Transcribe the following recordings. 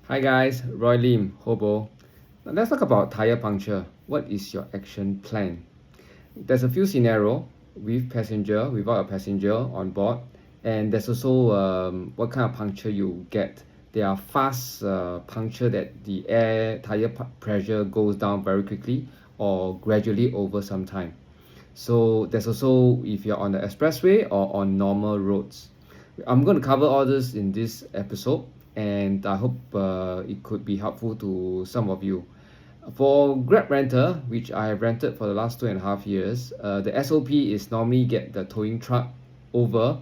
Hi guys, Roy Lim, Hobo. Now let's talk about tire puncture. What is your action plan? There's a few scenario with passenger, without a passenger on board, and there's also what kind of puncture you get. There are fast puncture that the air tire pressure goes down very quickly or gradually over some time. So there's also if you're on the expressway or on normal roads. I'm going to cover all this in this episode, and I hope it could be helpful to some of you. For Grab Renter, which I have rented for the last 2.5 years, the SOP is normally get the towing truck over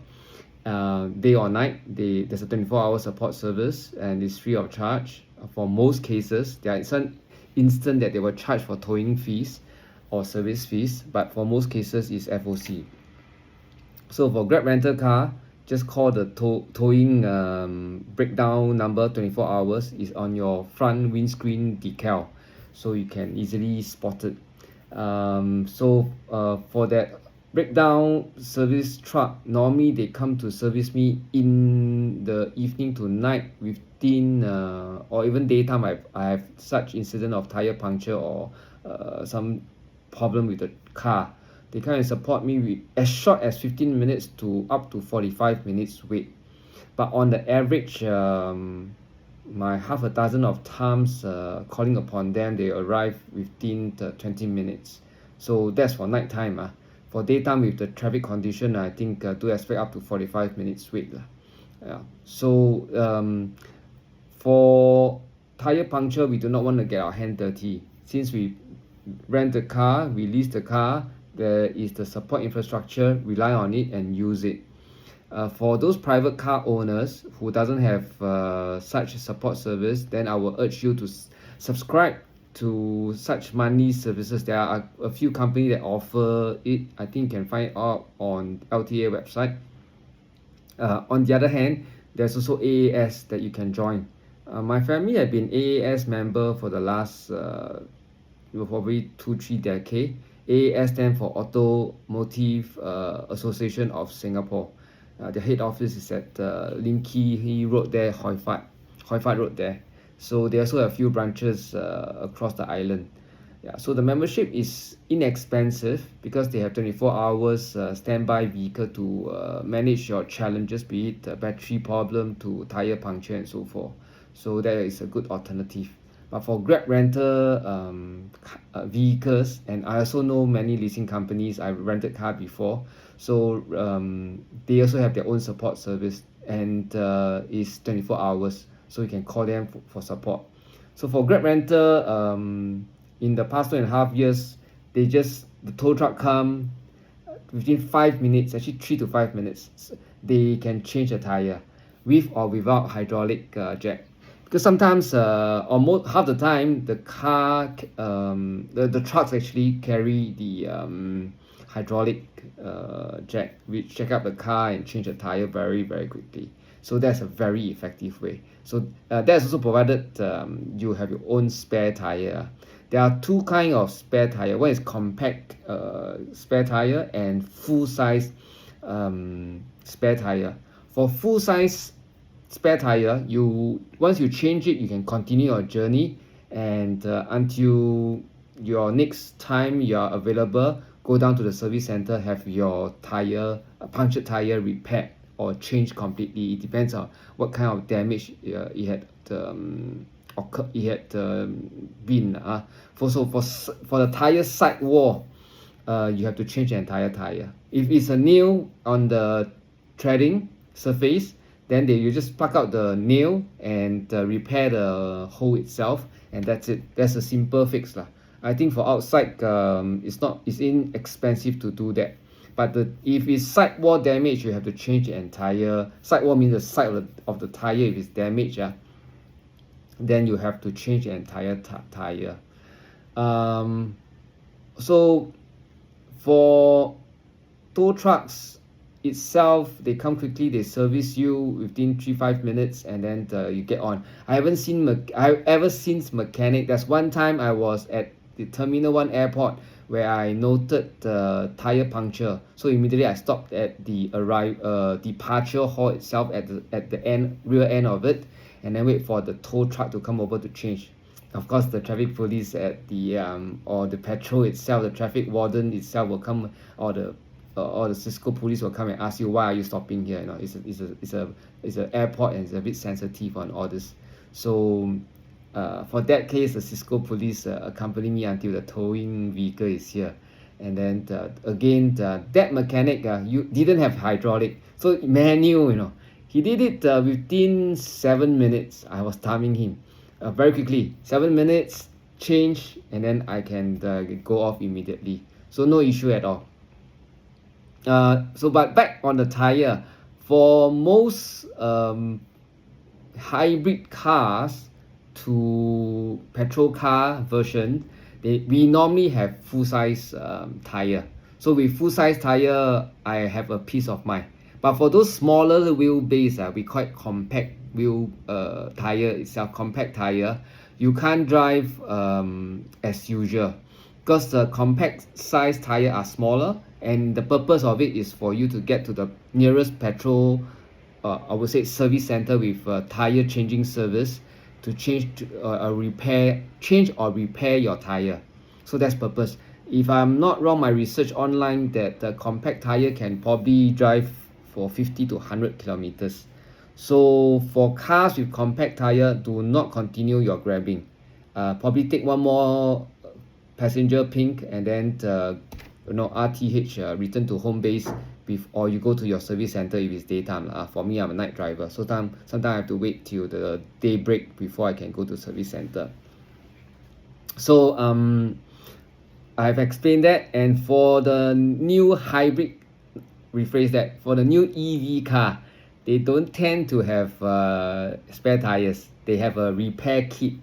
day or night. There's a 24-hour support service and it's free of charge. For most cases, there are some instant that they will charge for towing fees or service fees, but for most cases it's FOC. So for Grab rental car, just call the towing breakdown number 24 hours is on your front windscreen decal, so you can easily spot it. For that breakdown service truck, normally they come to service me in the evening to night within or even daytime. I have such incident of tire puncture or some problem with the car. They kind of support me with as short as 15 minutes to up to 45 minutes wait. But on the average, my half a dozen of times calling upon them, they arrive within the 20 minutes. So that's for night time. For daytime with the traffic condition, I think do expect up to 45 minutes wait. Yeah. So for tire puncture, we do not want to get our hand dirty. Since we rent the car, we lease the car, there is the support infrastructure, rely on it and use it. For those private car owners who doesn't have such support service, then I will urge you to subscribe to such monthly services. There are a few companies that offer it. I think you can find out on LTA website. On the other hand, there's also AAS that you can join. My family have been AAS member for the last probably 2-3 decades. AAS stands for Automotive Association of Singapore. The head office is at Lim Kee Road there, Hoi Fat Road there. So they also have a few branches across the island. Yeah, so the membership is inexpensive because they have 24 hours standby vehicle to manage your challenges, be it battery problem to tire puncture and so forth. So that is a good alternative. But for Grab rental vehicles, and I also know many leasing companies, I've rented car before, so they also have their own support service, and it's 24 hours, so you can call them for support. So for Grab rental, in the past 2.5 years, the tow truck come within 5 minutes, actually 3 to 5 minutes, they can change the tire with or without hydraulic jack. Because sometimes almost half the time the car the trucks actually carry the hydraulic jack, which check up the car and change the tire very very quickly. So that's a very effective way. So that's also provided you have your own spare tire. There are two kind of spare tire. One is compact spare tire and full size spare tire. For full size spare tire, once you change it, you can continue your journey, and until your next time you are available, go down to the service center, have your tire punctured tire repaired or changed completely. It depends on what kind of damage it had been. For the tire side wall, you have to change the entire tire. If it's a nail on the treading surface, then you just pluck out the nail and repair the hole itself, and that's it. That's a simple fix lah. I think for outside, it's inexpensive to do that. But if it's sidewall damage, you have to change the entire sidewall. Means the side of the tire, if it's damaged, then you have to change the entire tire. So for tow trucks itself, they come quickly, they service you within 3-5 minutes, and then you get on. I've ever seen mechanic. There's one time I was at the Terminal 1 airport where I noted the tire puncture, so immediately I stopped at the departure hall itself at the rear end of it, and then wait for the tow truck to come over to change. Of course, the traffic police at the or the patrol itself, the traffic warden itself will come, or the Cisco police will come and ask you, why are you stopping here? You know, it's an airport and it's a bit sensitive on all this. So for that case, the Cisco police accompany me until the towing vehicle is here. And then again, that mechanic you didn't have hydraulic, so manual, you know. He did it within 7 minutes. I was timing him very quickly. 7 minutes, change, and then I can go off immediately. So no issue at all. But back on the tire, for most hybrid cars to petrol car version, we normally have full size tire. So with full size tire, I have a peace of mind. But for those smaller wheelbase, we call it compact wheel tire itself, compact tire, you can't drive as usual, because the compact size tire are smaller, and the purpose of it is for you to get to the nearest petrol, I would say service center with tire changing service, to change or repair your tire. So that's purpose. If I'm not wrong, my research online that the compact tire can probably drive for 50 to 100 kilometers. So for cars with compact tire, do not continue your grabbing. Probably take one more passenger pink, and then RTH, return to home base, or you go to your service center if it's daytime. For me, I'm a night driver, so sometimes I have to wait till the day break before I can go to service center. So I've explained that. And for the new hybrid, rephrase that, for the new EV car, they don't tend to have spare tires. They have a repair kit.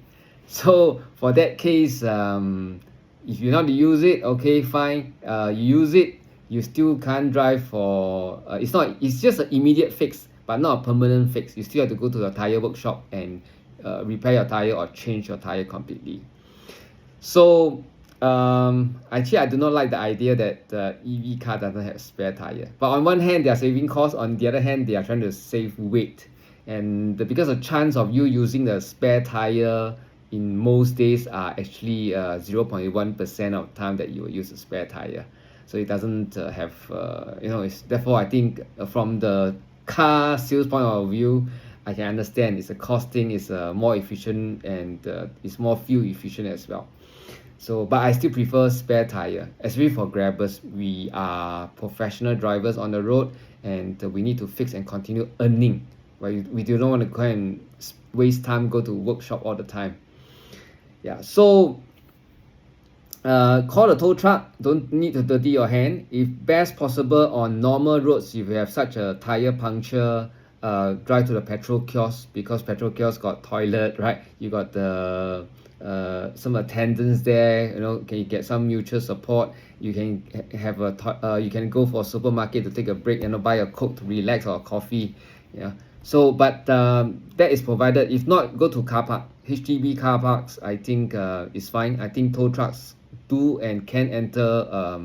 So for that case, if you not use it, okay, fine. You use it, you still can't drive for it's just an immediate fix, but not a permanent fix. You still have to go to the tire workshop and repair your tire or change your tire completely. So actually, I do not like the idea that the EV car doesn't have spare tire. But on one hand, they are saving costs. On the other hand, they are trying to save weight. And because the chance of you using the spare tire in most days are actually 0.1% of time that you will use a spare tire. So it doesn't have, therefore I think from the car sales point of view, I can understand it's a costing, it's more efficient, and it's more fuel efficient as well. So, but I still prefer spare tire, especially for grabbers. We are professional drivers on the road, and we need to fix and continue earning. Right? We do not want to go and waste time, go to workshop all the time. Yeah, so call the tow truck. Don't need to dirty your hand. If best possible on normal roads, if you have such a tire puncture, drive to the petrol kiosk, because petrol kiosk got toilet, right? You got the some attendants there, can you get some mutual support. You can have you can go for a supermarket to take a break and buy a Coke to relax, or a coffee. Yeah, so but that is provided. If not, go to car park. HDB car parks, I think is fine. I think tow trucks do and can enter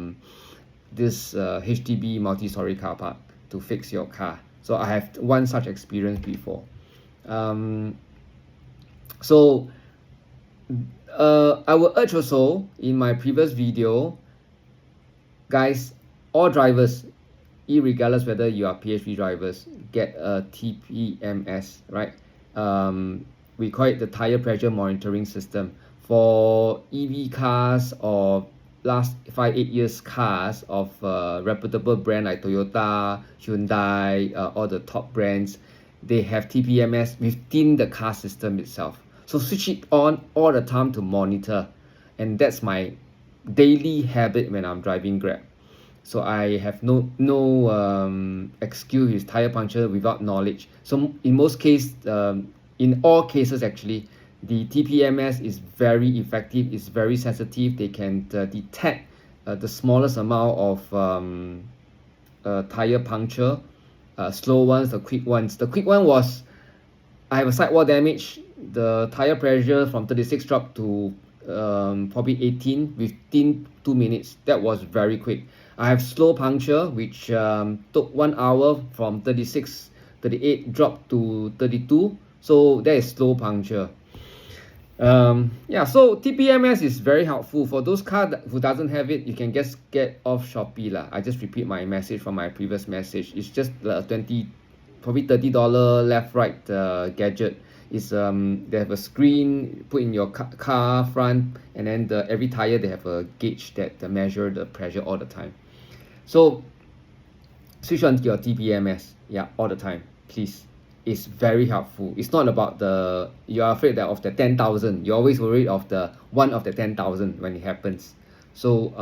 this HDB multi-story car park to fix your car. So I have one such experience before. So I will urge also, in my previous video, guys, all drivers, irregardless whether you are PHV drivers, get a TPMS, right? We call it the tire pressure monitoring system. For EV cars or last 5-8 years cars of reputable brand like Toyota, Hyundai, all the top brands, they have TPMS within the car system itself. So switch it on all the time to monitor, and that's my daily habit when I'm driving Grab. So I have no excuse with tire puncture without knowledge. So in most cases, in all cases actually, the TPMS is very effective. It's very sensitive. They can detect the smallest amount of tire puncture, slow ones, the quick ones. The quick one was, I have a sidewall damage. The tire pressure from 36 dropped to probably 18 within 2 minutes. That was very quick. I have slow puncture, which took 1 hour from 38 dropped to 32. So that is slow puncture. Yeah, so TPMS is very helpful for those cars who doesn't have it. You can just get off Shopee lah. I just repeat my message from my previous message. It's just probably $30 left right gadget. It's they have a screen put in your car front, and then every tire they have a gauge that measure the pressure all the time. So switch on your TPMS, yeah, all the time, please. It's very helpful. It's not about you're afraid that of the 10,000. You're always worried of the one of the 10,000 when it happens. So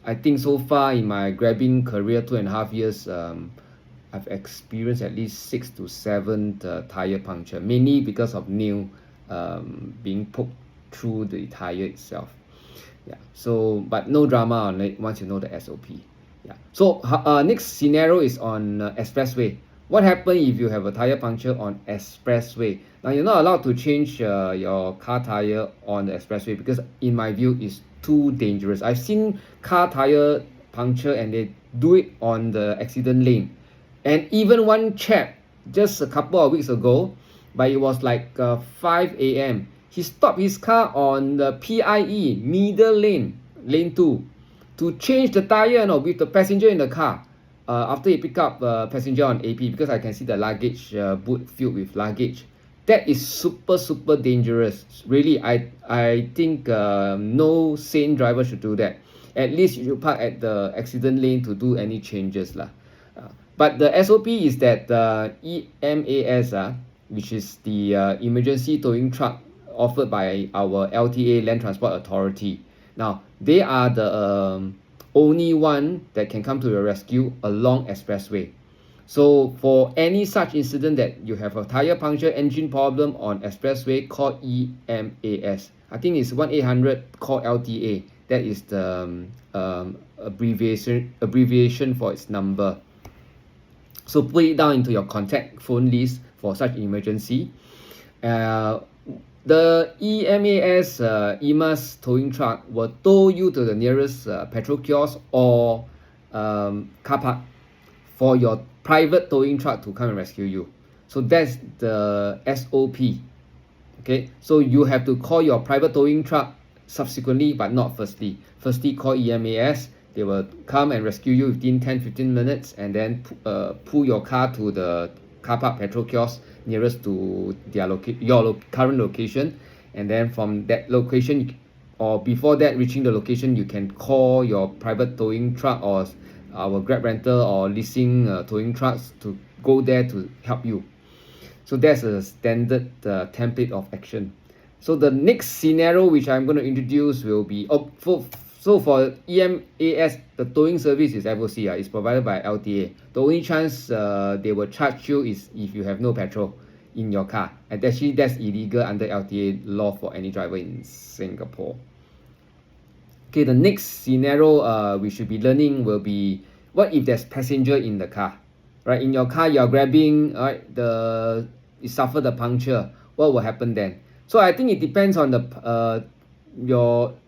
I think so far in my grabbing career, 2.5 years, I've experienced at least 6 to 7 tire puncture, mainly because of nail being poked through the tire itself. Yeah. So, but no drama on it once you know the SOP. Yeah. So next scenario is on expressway. What happens if you have a tire puncture on expressway? Now you're not allowed to change your car tire on the expressway because in my view it's too dangerous. I've seen car tire puncture and they do it on the accident lane. And even one chap just a couple of weeks ago, but it was like 5 a.m. He stopped his car on the PIE, middle lane, lane 2, to change the tire with the passenger in the car. After he picked up passenger on AP, because I can see the luggage boot filled with luggage. That is super dangerous. Really, I think no sane driver should do that. At least you should park at the accident lane to do any changes lah. But the SOP is that EMAS, which is the emergency towing truck offered by our LTA, Land Transport Authority. Now, they are the only one that can come to your rescue along expressway. So for any such incident that you have a tire puncture, engine problem on expressway, call EMAS. I think it's 1-800 call LTA. That is the abbreviation for its number. So put it down into your contact phone list for such emergency. The EMAS towing truck will tow you to the nearest petrol kiosk or car park for your private towing truck to come and rescue you. So that's the SOP. Okay, so you have to call your private towing truck subsequently, but not firstly. Firstly, call EMAS. They will come and rescue you within 10-15 minutes, and then pull your car to the car park petrol kiosk nearest to your current location. And then from that location, or before that reaching the location, you can call your private towing truck or our Grab rental or leasing towing trucks to go there to help you. So that's a standard template of action. So the next scenario which I'm going to introduce will be so for EMAS, the towing service is FOC, it's provided by LTA. The only chance they will charge you is if you have no petrol in your car. And actually that's illegal under LTA law for any driver in Singapore. Okay, the next scenario we should be learning will be, what if there's passenger in the car? Right, in your car you're grabbing, you suffer the puncture. What will happen then? So I think it depends on the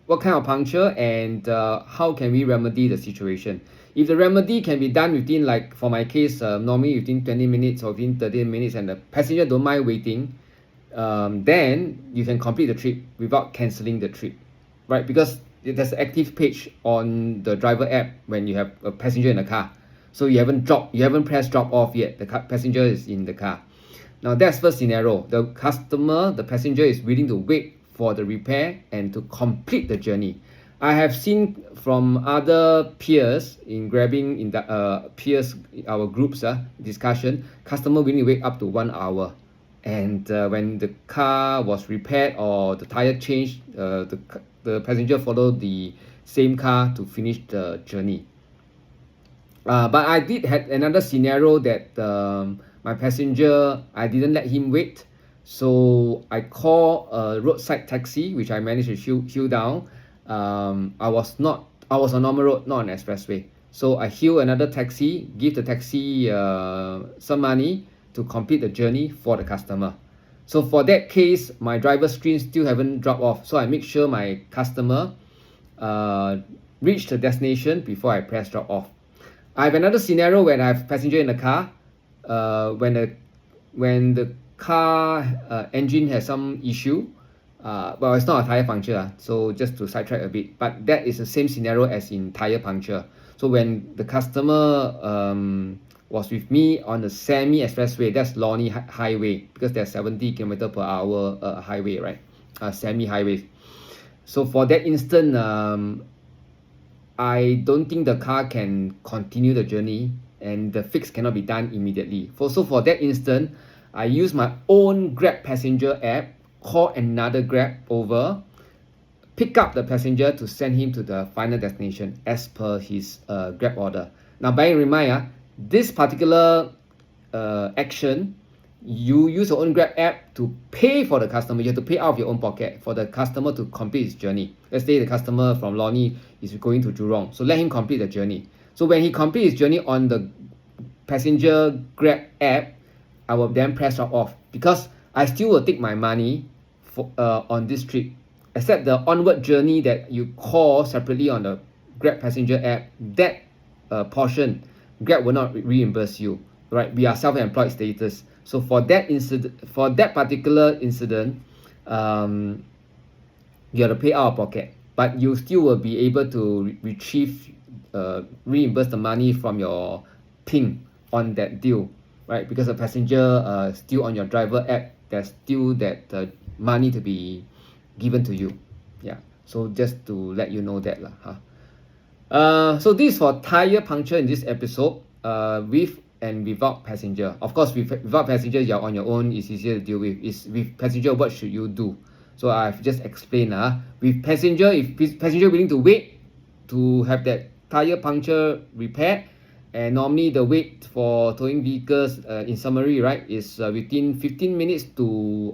what kind of puncture and how can we remedy the situation. If the remedy can be done within, like for my case, normally within 20 minutes or within 30 minutes, and the passenger don't mind waiting, then you can complete the trip without cancelling the trip, right? Because there's an active page on the driver app when you have a passenger in the car. So you haven't pressed drop off yet. The passenger is in the car. Now that's first scenario. The passenger is willing to wait for the repair and to complete the journey. I have seen from other peers in grabbing in the peers, our groups discussion, customer willing to wait up to 1 hour. And when the car was repaired or the tire changed, the passenger followed the same car to finish the journey. But I did have another scenario that my passenger, I didn't let him wait. So I call a roadside taxi, which I managed to hill down. I was on normal road, not on expressway. So I hail another taxi, give the taxi some money to complete the journey for the customer. So for that case, my driver's screen still haven't dropped off. So I make sure my customer reach the destination before I press drop off. I have another scenario when I have passenger in the car. When the car engine has some issue, well, it's not a tire puncture, so just to sidetrack a bit, but that is the same scenario as in tire puncture. So when the customer was with me on the semi-expressway, that's Lornie highway, because there's 70 km/h highway, right? Semi-highway. So for that instant, I don't think the car can continue the journey and the fix cannot be done immediately. So for that instant, I use my own Grab passenger app, call another Grab over, pick up the passenger to send him to the final destination as per his Grab order. Now, bear in mind, this particular action, you use your own Grab app to pay for the customer. You have to pay out of your own pocket for the customer to complete his journey. Let's say the customer from Lornie is going to Jurong, so let him complete the journey. So when he completes his journey on the passenger Grab app, I will then press drop off, because I still will take my money for on this trip, except the onward journey that you call separately on the Grab passenger app, that portion Grab will not reimburse you, right? We are self-employed status. So for that incident, for that particular incident, you have to pay out of pocket, but you still will be able to retrieve, reimburse the money from your ping on that deal, right? Because the passenger still on your driver app, there's still that money to be given to you. Yeah, so just to let you know that lah. So this is for tire puncture in this episode, with and without passenger. Of course, without passenger, you're on your own, it's easier to deal with. Is with passenger, what should you do? So I've just explained. With passenger, if passenger willing to wait to have that tire puncture repaired, and normally the wait for towing vehicles, in summary, right, is within 15 minutes to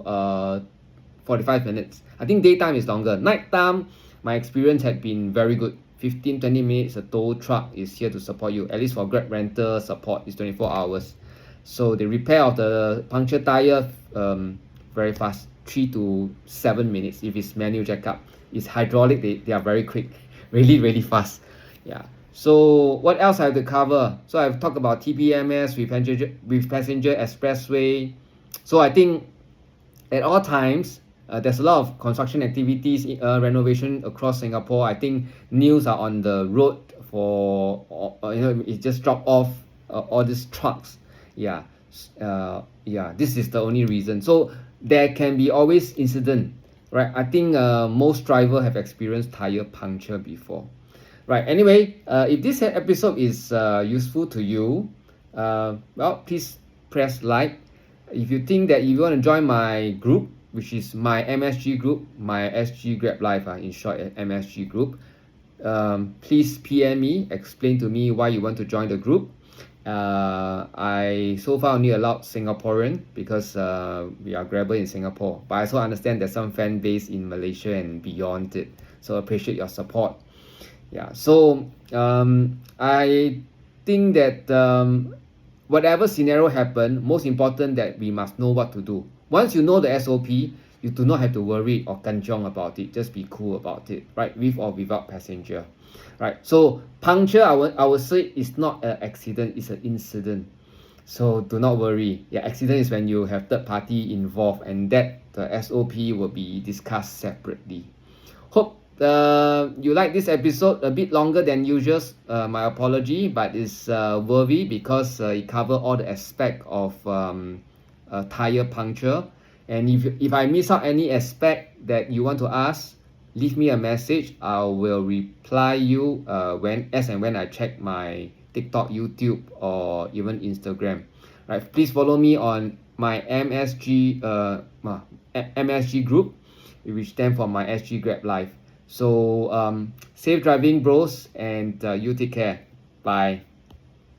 45 minutes. I think daytime is longer. Nighttime, my experience had been very good. 15-20 minutes, a tow truck is here to support you. At least for Grab rental support is 24 hours. So the repair of the puncture tire, very fast, 3 to 7 minutes if it's manual checkup. It's hydraulic, they are very quick, really fast. Yeah. So what else I have to cover? So I've talked about TPMS with passenger expressway. So I think at all times, there's a lot of construction activities, renovation across Singapore. I think news are on the road for, it just drop off all these trucks. Yeah, this is the only reason. So there can be always incident, right? I think most drivers have experienced tire puncture before. Right, anyway, if this episode is useful to you, well, please press like. If you think that you want to join my group, which is my MSG group, my SG Grab Life, in short, MSG group, please PM me, explain to me why you want to join the group. I so far only allowed Singaporean because we are Grabber in Singapore, but I also understand there's some fan base in Malaysia and beyond it, so appreciate your support. Yeah, so I think that whatever scenario happen, most important that we must know what to do. Once you know the SOP, you do not have to worry or kanchong about it. Just be cool about it, right? With or without passenger, right? So puncture, I would say, is not an accident, it's an incident. So do not worry. Yeah, accident is when you have third party involved, and that the SOP will be discussed separately. Hope you like this episode a bit longer than usual. My apology, but it's worthy because it cover all the aspect of tire puncture. And if I miss out any aspect that you want to ask, leave me a message. I will reply you when I check my TikTok, YouTube, or even Instagram. Right? Please follow me on my MSG group, which stands for my SG Grab Life. So safe driving, bros, and you take care. Bye.